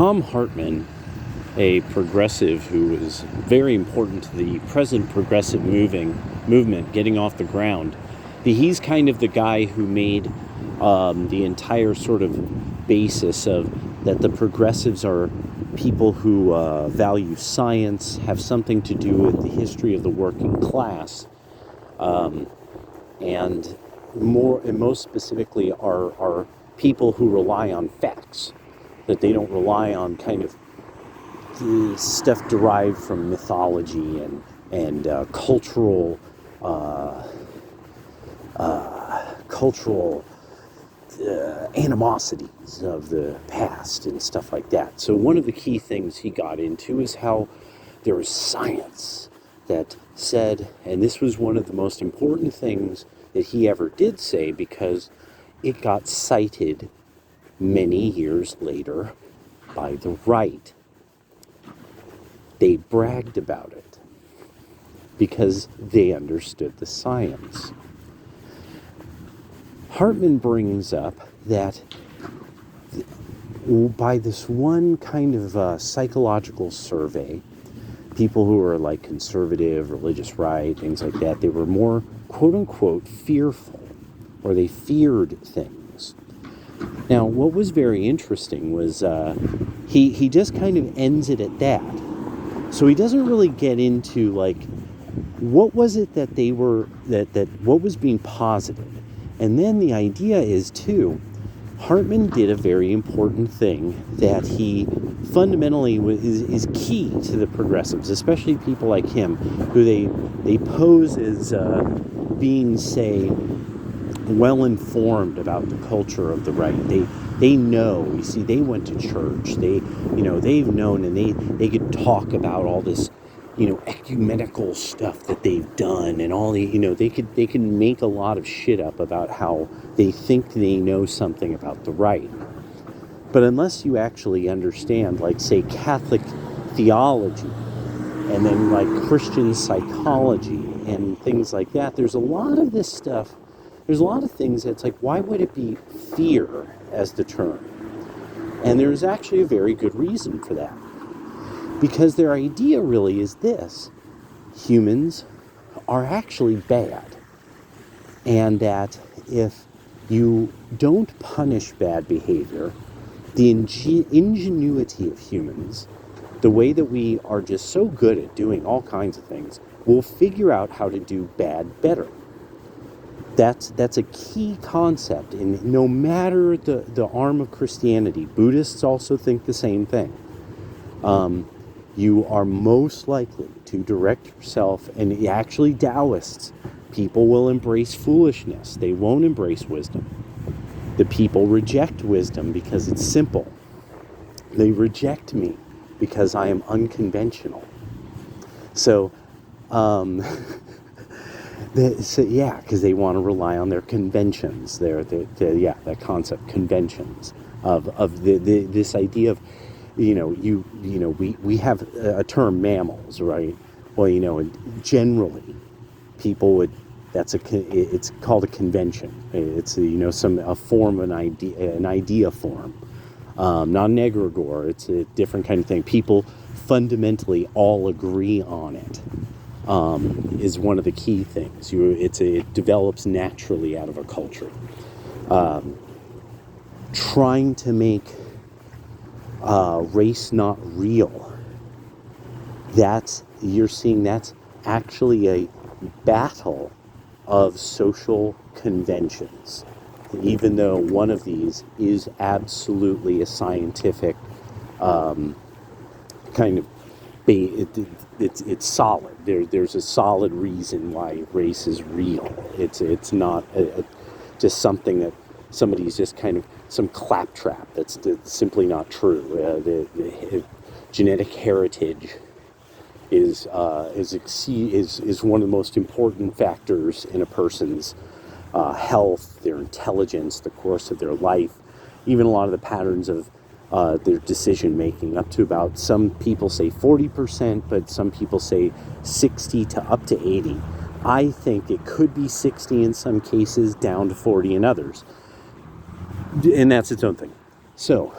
Tom Hartman, a progressive who is very important to the present progressive movement getting off the ground, he's kind of the guy who made the entire sort of basis of that the progressives are people who value science, have something to do with the history of the working class, and most specifically are people who rely on facts, that they don't rely on kind of stuff derived from mythology and cultural animosities of the past and stuff like that. So one of the key things he got into is how there was science that said, and this was one of the most important things that he ever did say, because it got cited many years later by the right. They bragged about it because they understood the science. Hartman brings up that by this one kind of psychological survey, people who are like conservative, religious right, things like that, they were more quote-unquote fearful, or they feared things. Now, what was very interesting was he just kind of ends it at that. So he doesn't really get into like what was it that they were that what was being posited. And then the idea is too, Hartman did a very important thing that he fundamentally is key to the progressives, especially people like him, who they pose as being, say, well-informed about the culture of the right. They know, you see, they went to church, they've known, and they could talk about all this, ecumenical stuff that they've done, and all the, they can make a lot of shit up about how they think they know something about the right. But unless you actually understand, like, say, Catholic theology, and then, like, Christian psychology, and things like that, there's a lot of this stuff, there's a lot of things that's like, why would it be fear as the term? And there's actually a very good reason for that. Because their idea really is this: humans are actually bad. And that if you don't punish bad behavior, the ingenuity of humans, the way that we are just so good at doing all kinds of things, will figure out how to do bad better. That's a key concept, and no matter the arm of Christianity, Buddhists also think the same thing. You are most likely to direct yourself, and actually Taoists, people will embrace foolishness. They won't embrace wisdom. The people reject wisdom because it's simple. They reject me because I am unconventional. So, because they want to rely on their conventions, that concept, conventions of this idea of, we have a term, mammals, right? Well, generally, people would, it's called a convention. It's a form of an idea form, not an egregore. It's a different kind of thing. People fundamentally all agree on it. Is one of the key things. It develops naturally out of a culture. Trying to make race not real, you're seeing that's actually a battle of social conventions, even though one of these is absolutely a scientific kind of it's solid. There's a solid reason why race is real. It's not just something that somebody's just kind of some claptrap. That's simply not true. The genetic heritage is one of the most important factors in a person's health, their intelligence, the course of their life, even a lot of the patterns of their decision making, up to about, some people say 40%, but some people say 60 to up to 80. I think it could be 60 in some cases, down to 40 in others. And that's its own thing. So,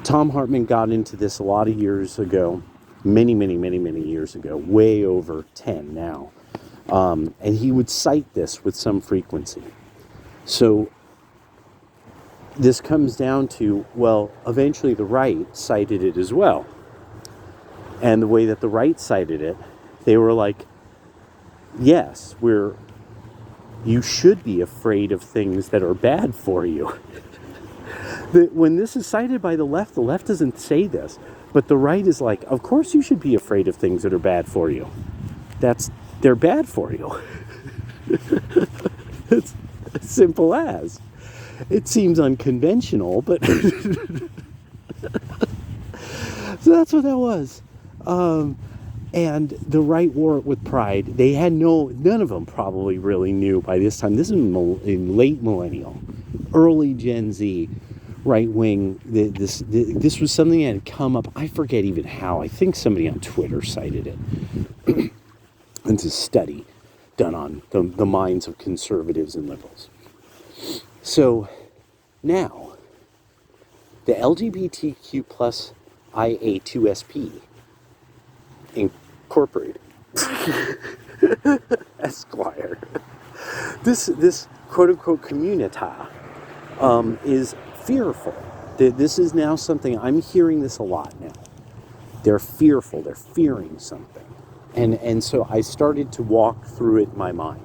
Tom Hartman got into this a lot of years ago, many, many, many, many years ago, way over 10 now. And he would cite this with some frequency. So this comes down to, well, eventually the right cited it as well. And the way that the right cited it, they were like, yes, you should be afraid of things that are bad for you. When this is cited by the left doesn't say this. But the right is like, of course you should be afraid of things that are bad for you. They're bad for you. It's as simple as. It seems unconventional, but so that's what that was. And the right wore it with pride. They had none of them probably really knew by this time. This is in late millennial, early Gen Z, right wing. This was something that had come up. I forget even how. I think somebody on Twitter cited it. It's a study done on the minds of conservatives and liberals. So now, the LGBTQ plus IA2SP Incorporated Esquire, this quote unquote communita is fearful. This is now something, I'm hearing this a lot now. They're fearful, they're fearing something. And so I started to walk through it in my mind.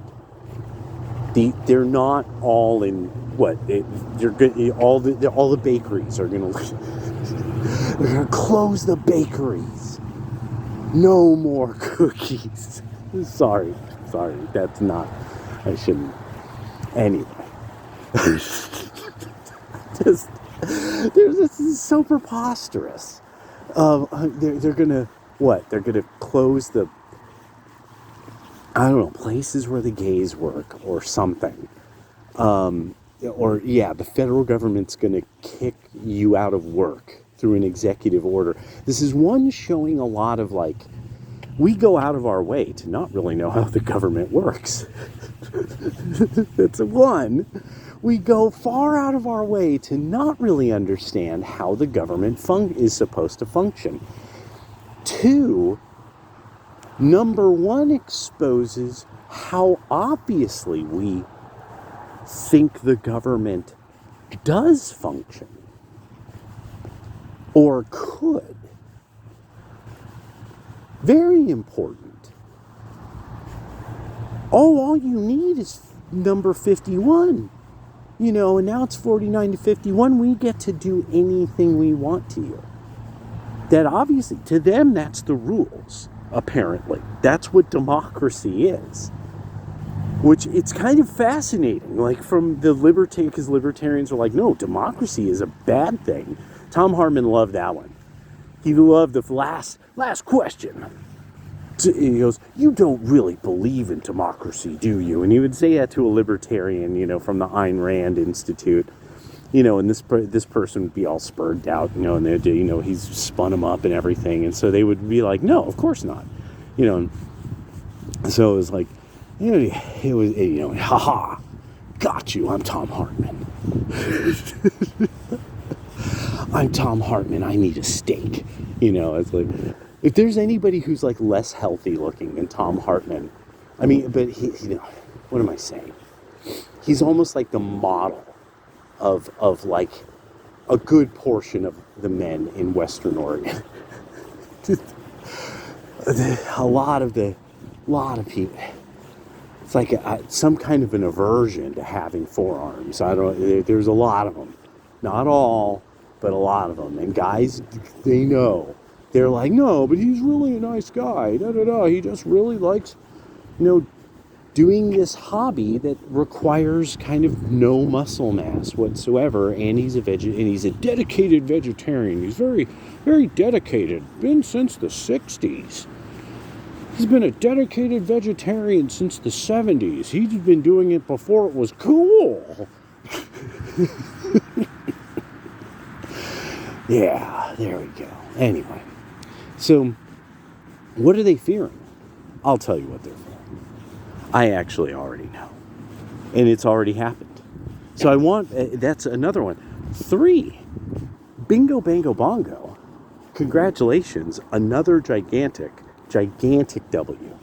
They're not all in what? They're good. All the bakeries are going to close the bakeries. No more cookies. Sorry. That's not. I shouldn't. Anyway, this is so preposterous. They're going to what? They're going to close the, I don't know, places where the gays work or something. The federal government's going to kick you out of work through an executive order. This is one showing a lot of like, we go out of our way to not really know how the government works. That's one. We go far out of our way to not really understand how the government is supposed to function. 2, number 1 exposes how obviously we think the government does function or could. Very important. All you need is number 51. And now it's 49 to 51. We get to do anything we want to you. That obviously, to them, that's the rules, apparently. That's what democracy is. Which, it's kind of fascinating. Like, from the because libertarians are like, no, democracy is a bad thing. Tom Hartman loved that one. He loved the last question. He goes, you don't really believe in democracy, do you? And he would say that to a libertarian, from the Ayn Rand Institute. And this person would be all spurred out, and they'd, he's spun them up and everything. And so they would be like, no, of course not. And so it was like, it was, haha, got you, I'm Tom Hartman. I'm Tom Hartman, I need a steak. It's like, if there's anybody who's like less healthy looking than Tom Hartman, I mean, but he, what am I saying? He's almost like the model of like a good portion of the men in Western Oregon. a lot of people, it's like some kind of an aversion to having forearms. There's a lot of them, not all, but a lot of them. And guys, they know. They're like, no, but he's really a nice guy. He just really likes, doing this hobby that requires kind of no muscle mass whatsoever. And he's a dedicated vegetarian. He's very, very dedicated. Been since the 60s. He's been a dedicated vegetarian since the 70s. He's been doing it before it was cool. Yeah, there we go. Anyway. So, what are they fearing? I'll tell you what they're fearing. I actually already know. And it's already happened. So that's another one. 3, Bingo, bango, bongo. Congratulations, another gigantic W.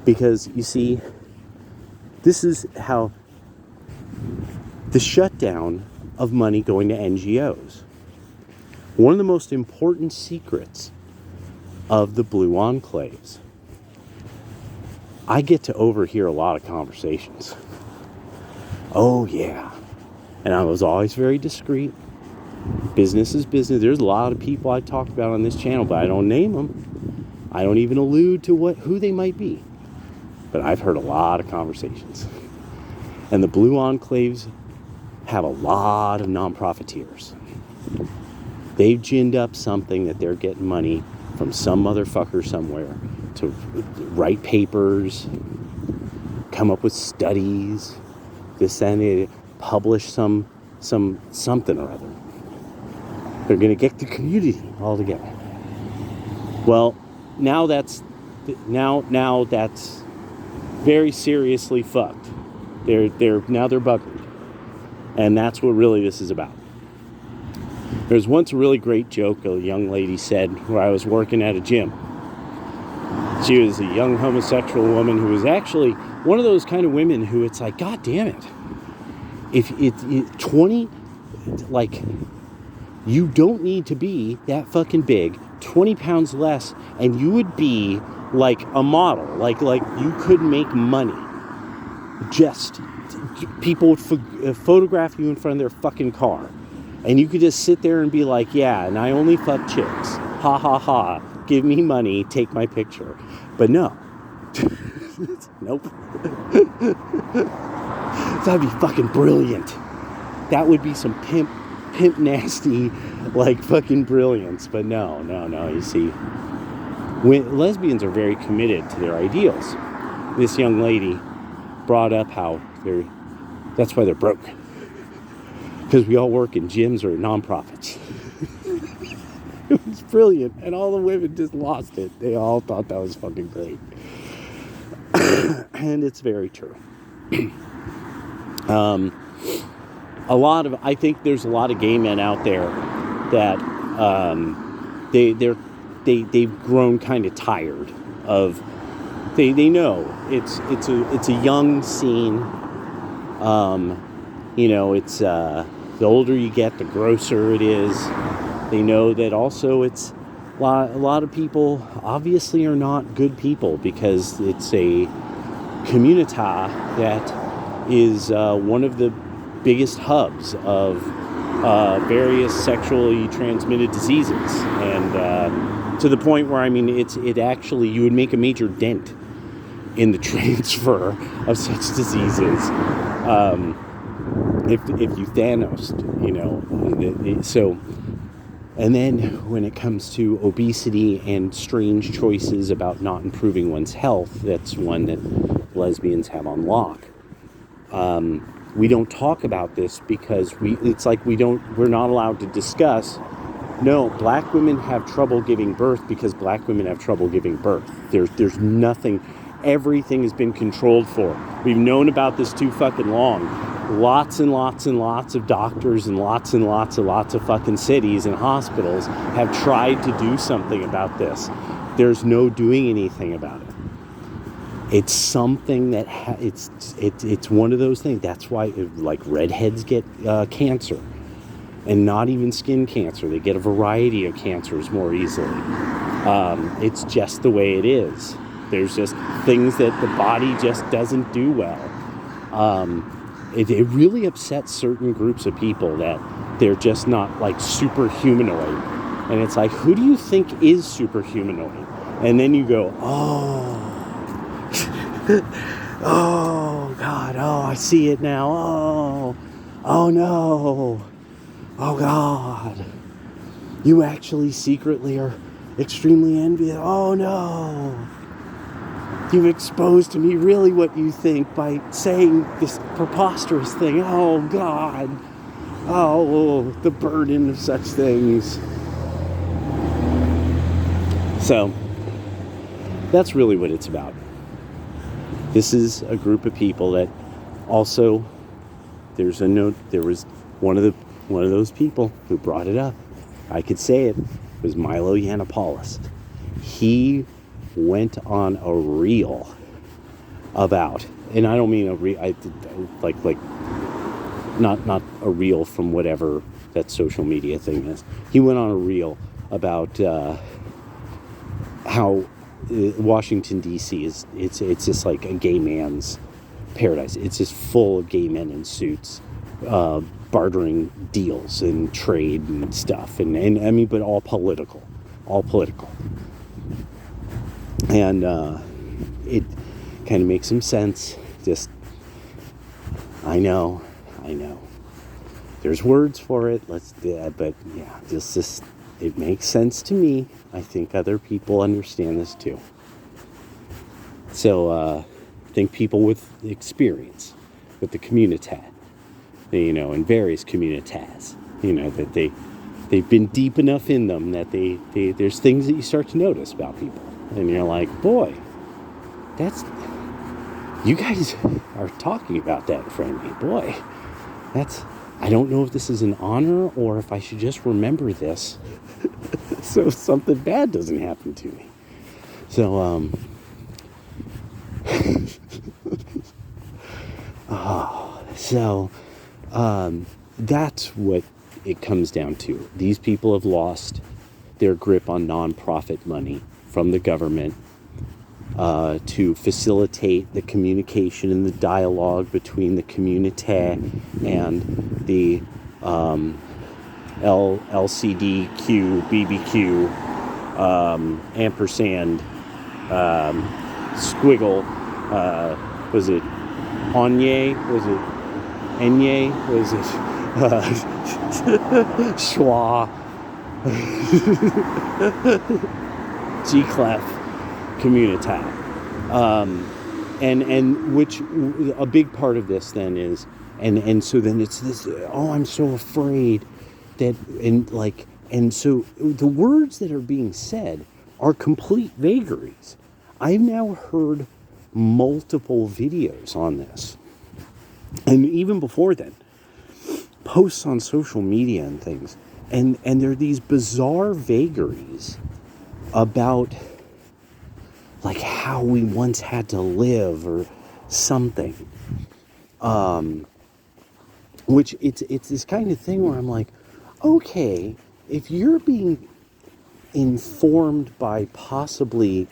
Because, you see, this is how the shutdown of money going to NGOs. One of the most important secrets of the blue enclaves. I get to overhear a lot of conversations. Oh, yeah. And I was always very discreet. Business is business. There's a lot of people I talked about on this channel, but I don't name them. I don't even allude to who they might be. But I've heard a lot of conversations. And the blue enclaves have a lot of non-profiteers. They've ginned up something that they're getting money from some motherfucker somewhere to write papers, come up with studies, publish some something or other. They're going to get the community all together. Well, now that's very seriously fucked. They're buggered, and that's what really this is about. There's once a really great joke a young lady said where I was working at a gym. She was a young homosexual woman who was actually one of those kind of women who it's like, God damn it. If 20, like, you don't need to be that fucking big, 20 pounds less, and you would be like a model. Like you could make money. Just, people would photograph you in front of their fucking car. And you could just sit there and be like, yeah, and I only fuck chicks. Ha ha ha. Give me money, take my picture. But no. Nope. That'd be fucking brilliant. That would be some pimp nasty, like fucking brilliance. But no. You see, lesbians are very committed to their ideals. This young lady brought up how that's why they're broke. Because we all work in gyms or nonprofits. It was brilliant. And all the women just lost it. They all thought that was fucking great. And it's very true. I think there's a lot of gay men out there that they've grown kind of tired of. They know it's a young scene. It's the older you get, the grosser it is. They know that also it's a lot of people obviously are not good people because it's a community that is one of the biggest hubs of various sexually transmitted diseases, and to the point where it actually you would make a major dent in the transfer of such diseases. If you Thanos, so, and then when it comes to obesity and strange choices about not improving one's health, that's one that lesbians have on lock. We don't talk about this because we're not allowed to discuss. No, black women have trouble giving birth because black women have trouble giving birth. There's nothing, everything has been controlled for. We've known about this too fucking long. Lots and lots and lots of doctors and lots of fucking cities and hospitals have tried to do something about this. There's no doing anything about it. It's something that it's one of those things. That's why like redheads get cancer, and not even skin cancer. They get a variety of cancers more easily. It's just the way it is. There's just things that the body just doesn't do well. It really upsets certain groups of people that they're just not like super humanoid. And it's like, who do you think is super humanoid? And then you go, oh, oh God, oh, I see it now. Oh no, oh God, you actually secretly are extremely envious. Oh no. You've exposed to me really what you think by saying this preposterous thing. Oh, God. Oh, the burden of such things. So, that's really what it's about. This is a group of people that also, there was one of the one of those people who brought it up. I could say it. It was Milo Yiannopoulos. He went on a reel about, and I don't mean a reel, like not a reel from whatever that social media thing is. He went on a reel about how Washington D.C. it's just like a gay man's paradise. It's just full of gay men in suits, bartering deals and trade and stuff, and I mean, but all political, and it kind of makes some sense. Just I know. There's words for it. But yeah, just it makes sense to me. I think other people understand this too. So I think people with experience with the community, in various communities, that they've been deep enough in them that they there's things that you start to notice about people, and you're like, boy, you guys are talking about that in front of me. Boy, I don't know if this is an honor or if I should just remember this so something bad doesn't happen to me. So, that's what it comes down to. These people have lost their grip on nonprofit money from the government to facilitate the communication and the dialogue between the community and the LCDQ, BBQ, ampersand, squiggle, was it Onye? Was it Enye? Was it Schwa? G-clef community. And which a big part of this then is, and so then it's this, I'm so afraid that, and so the words that are being said are complete vagaries. I've now heard multiple videos on this, and even before then, posts on social media and things, and there are these bizarre vagaries about like how we once had to live or something, which it's this kind of thing where I'm like, okay, if you're being informed by possibly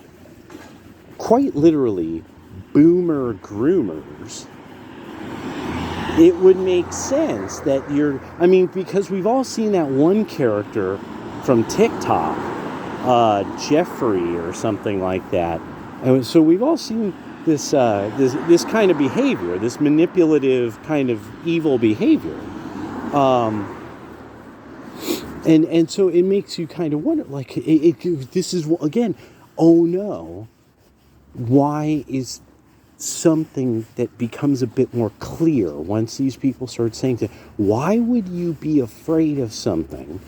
quite literally boomer groomers, it would make sense that because we've all seen that one character from TikTok, Jeffrey or something like that. And so we've all seen this kind of behavior, this manipulative kind of evil behavior. And so it makes you kind of wonder, like, this is, again, oh no, why is something that becomes a bit more clear once these people start saying that? Why would you be afraid of something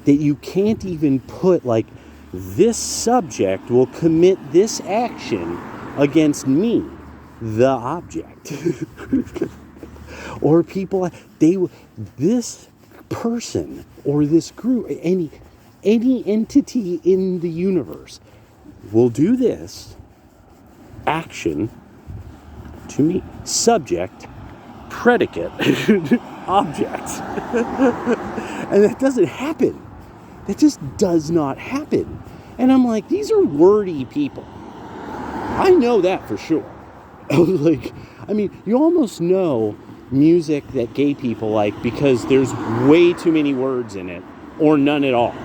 that you can't even put, like, this subject will commit this action against me, the object? Or people, this person or this group, any entity in the universe will do this action to me. Subject, predicate, object. And that doesn't happen. That just does not happen. And I'm like, these are wordy people. I know that for sure. You almost know music that gay people like because there's way too many words in it, or none at all.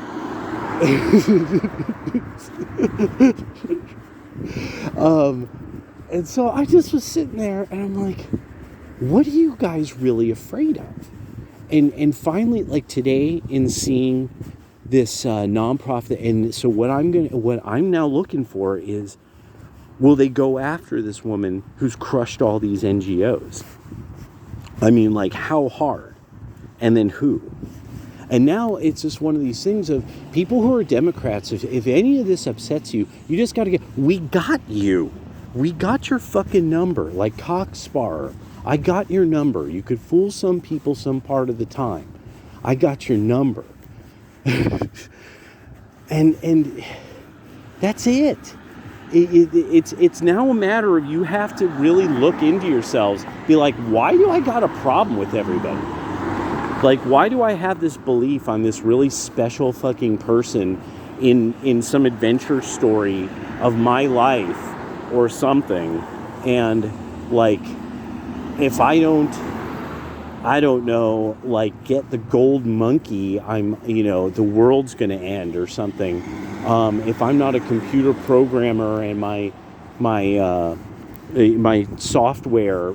And so I just was sitting there and I'm like, what are you guys really afraid of? And finally, like today, in seeing this nonprofit, and so what I'm now looking for is, will they go after this woman who's crushed all these NGOs? I mean, like, how hard? And then who? And now it's just one of these things of people who are Democrats, if any of this upsets you, you just got to we got you. We got your fucking number, like Cock Sparrer. I got your number. You could fool some people some part of the time. I got your number. and that's it. It's now a matter of you have to really look into yourselves, be like, why do I got a problem with everybody? Like, why do I have this belief on this really special fucking person in some adventure story of my life or something? And like, if I don't know, like, get the gold monkey, the world's going to end or something. If I'm not a computer programmer and my software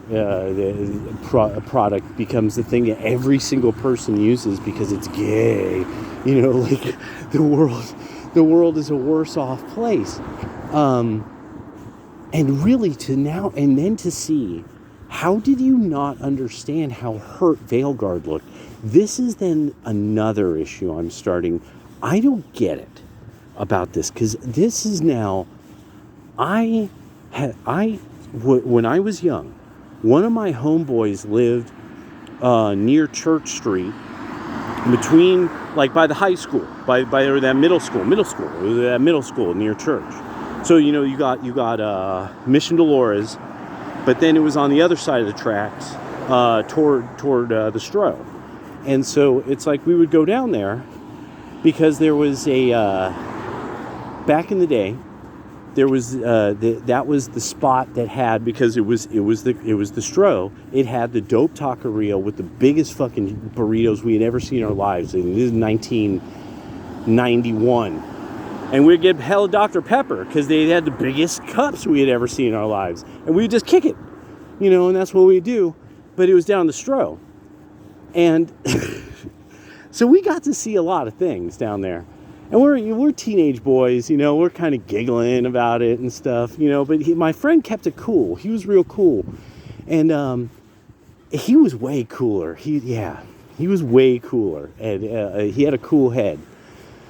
product becomes the thing that every single person uses because it's gay, like the world is a worse off place. And really to see, how did you not understand how hurt Veilguard looked? This is then another issue I'm starting. I don't get it about this, because this is now, when I was young, one of my homeboys lived near Church Street, between, like, by the high school, or that middle school near church. So, you got Mission Dolores, but then it was on the other side of the tracks, toward the Stro. And so it's like we would go down there because there was back in the day, there was that was the spot that had, because it was the Stro. It had the dope taqueria with the biggest fucking burritos we had ever seen in our lives. And this is 1991. And we'd get hella Dr. Pepper because they had the biggest cups we had ever seen in our lives. And we'd just kick it, and that's what we'd do. But it was down the Stro. And so we got to see a lot of things down there. And we're teenage boys, we're kind of giggling about it and stuff, but my friend kept it cool. He was real cool. And he was way cooler. He was way cooler. And he had a cool head.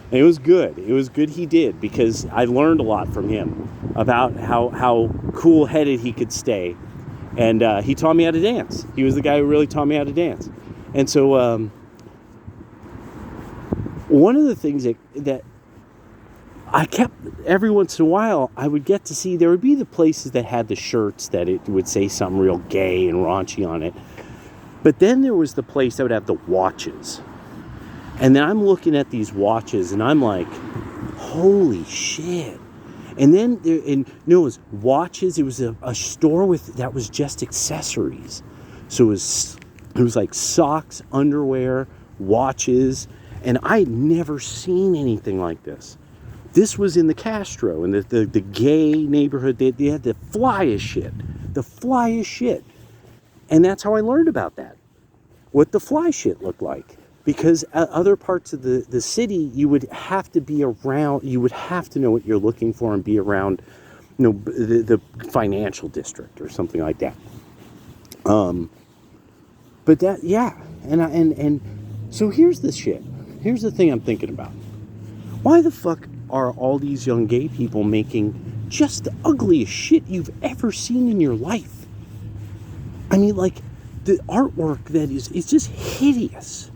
And it was good. It was good he did, because I learned a lot from him about how cool-headed he could stay. And he taught me how to dance. He was the guy who really taught me how to dance. And so one of the things that I kept, every once in a while, I would get to see, there would be the places that had the shirts that it would say something real gay and raunchy on it. But then there was the place that would have the watches. And then I'm looking at these watches and I'm like, holy shit. And then it was watches. It was a store that was just accessories. So it was like socks, underwear, watches. And I'd never seen anything like this. This was in the Castro, in the gay neighborhood. They had the flyest shit. The flyest shit. And that's how I learned about that. What the fly shit looked like. Because other parts of the city, you would have to be around, you would have to know what you're looking for and be around, the financial district or something like that. But that, yeah. And so here's the shit. Here's the thing I'm thinking about. Why the fuck are all these young gay people making just the ugliest shit you've ever seen in your life? I mean, like, the artwork that is just hideous.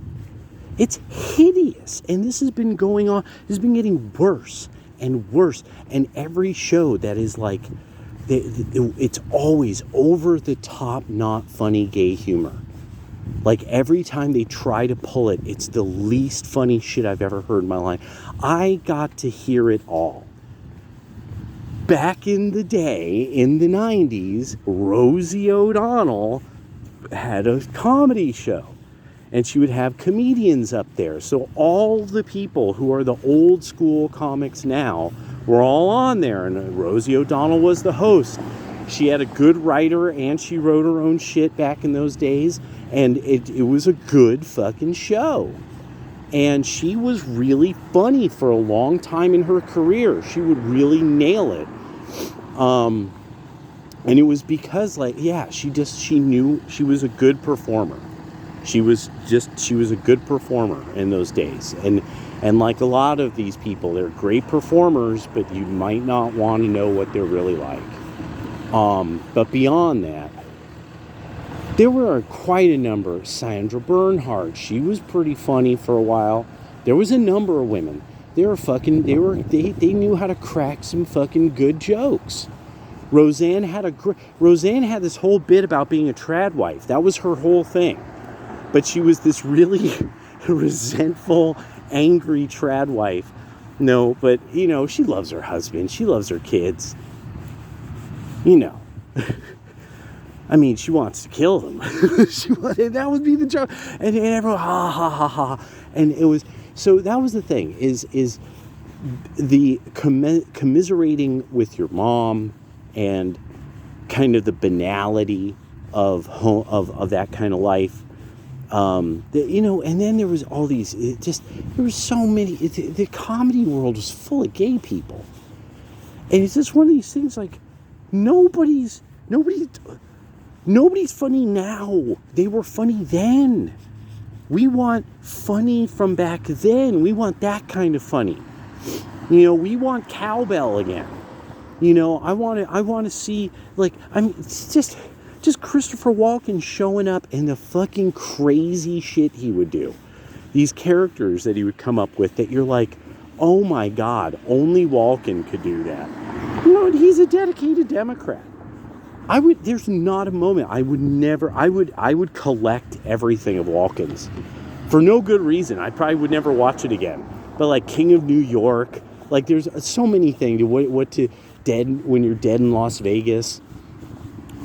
It's hideous. And this has been going on. This has been getting worse and worse. And every show that is like, it's always over the top, not funny gay humor. Like, every time they try to pull it, it's the least funny shit I've ever heard in my life. I got to hear it all. Back in the day, in the 90s, Rosie O'Donnell had a comedy show. And she would have comedians up there. So all the people who are the old school comics now were all on there. And Rosie O'Donnell was the host. She had a good writer, and she wrote her own shit back in those days. And it was a good fucking show. And she was really funny for a long time in her career. She would really nail it. And it was because, like, yeah, she knew she was a good performer. She was a good performer in those days. And like a lot of these people, they're great performers, but you might not want to know what they're really like. But beyond that, There were quite a number. Sandra Bernhard, she was pretty funny for a while. There was a number of women. They knew how to crack some fucking good jokes. Roseanne had this whole bit about being a trad wife. That was her whole thing. But she was this really resentful, angry trad wife. No, but, she loves her husband. She loves her kids. I mean, she wants to kill them. That would be the joke. And everyone, ha, ha, ha, ha. And it was, so that was the thing, is the commiserating with your mom and kind of the banality of that kind of life. And then there was all these, there was so many, the comedy world was full of gay people. And it's just one of these things, like, nobody's funny now. They were funny then. We want funny from back then. We want that kind of funny. We want cowbell again. I want to see, like, it's just Christopher Walken showing up and the fucking crazy shit he would do. These characters that he would come up with that you're like, oh my God, only Walken could do that. And he's a dedicated Democrat. There's not a moment, I would collect everything of Walken's. For no good reason. I probably would never watch it again. But like King of New York, like there's so many things. What to when you're dead in Las Vegas.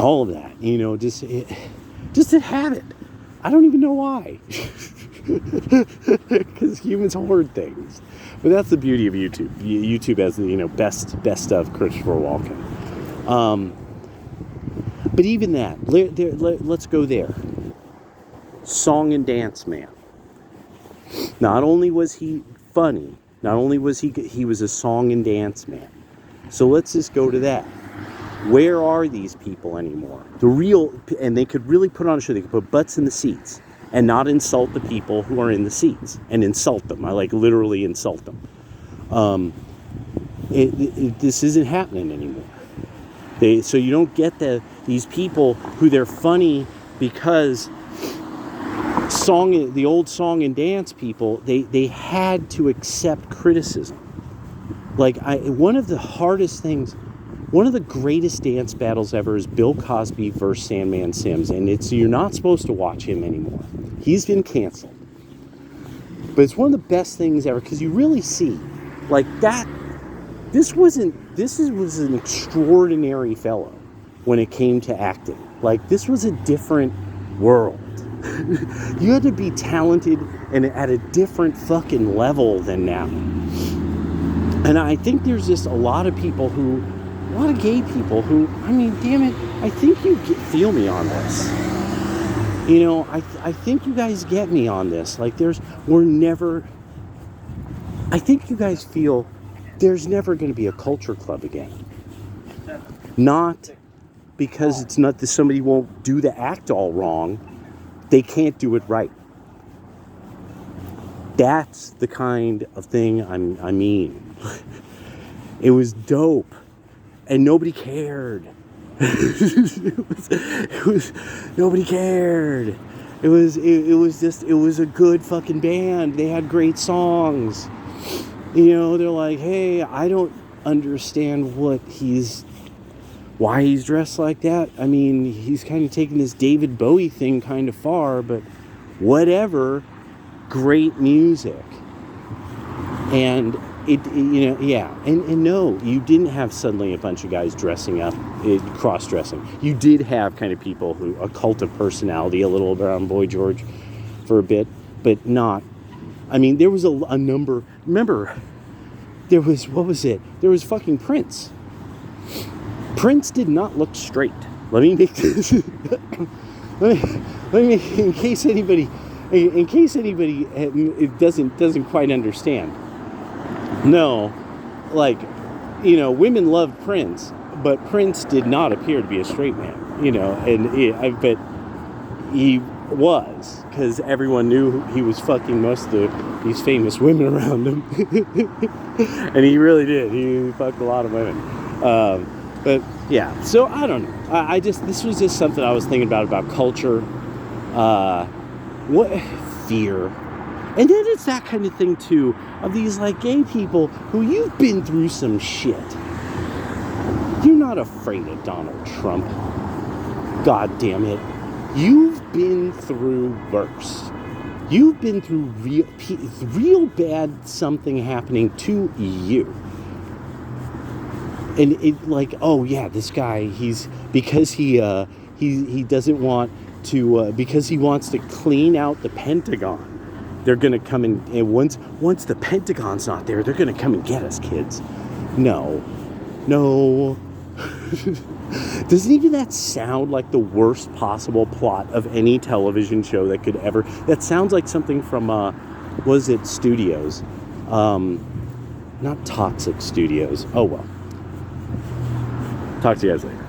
All of that, just to have it. I don't even know why. Because humans hoard things. But that's the beauty of YouTube. YouTube has the, best of Christopher Walken. But even that, let's go there. Song and Dance Man. Not only was he funny, not only was he was a song and dance man. So let's just go to that. Where are these people anymore? And they could really put on a show. They could put butts in the seats and not insult the people who are in the seats and insult them. I literally insult them. This isn't happening anymore. So you don't get these people who they're funny because the old song and dance people, they had to accept criticism. One of the hardest things, one of the greatest dance battles ever is Bill Cosby versus Sandman Sims, and you're not supposed to watch him anymore. He's been canceled. But it's one of the best things ever, because you really see, that, this was an extraordinary fellow when it came to acting. This was a different world. You had to be talented and at a different fucking level than now. And I think there's just a lot of people a lot of gay people who, damn it, I think you feel me on this. I think you guys get me on this. I think you guys feel there's never going to be a culture club again. Not because it's not that somebody won't do the act all wrong. They can't do it right. That's the kind of thing I mean. It was dope. And nobody cared. Nobody cared. It was a good fucking band. They had great songs. They're like, hey, I don't understand why he's dressed like that. He's kind of taking this David Bowie thing kind of far, but whatever. Great music. And and no, you didn't have suddenly a bunch of guys dressing up, cross-dressing. You did have kind of people a cult of personality, a little around Boy George for a bit, but not. There was a number. Remember, there was, what was it? There was fucking Prince. Prince did not look straight. Let me make this. In case anybody it doesn't quite understand. No, women loved Prince, but Prince did not appear to be a straight man, but he was, because everyone knew he was fucking most of these famous women around him. And he really did. He fucked a lot of women. But yeah, so I don't know. I just, this was just something I was thinking about culture. What fear. And then it's that kind of thing too, of these like gay people who you've been through some shit. You're not afraid of Donald Trump. God damn it. You've been through worse. You've been through real bad something happening to you. And it like, oh yeah, this guy, because he doesn't want to, because he wants to clean out the Pentagon. They're gonna come in, and once the Pentagon's not there, they're gonna come and get us, kids. No. Doesn't even that sound like the worst possible plot of any television show that could ever? That sounds like something from, was it Studios? Not Toxic Studios. Oh well. Talk to you guys later.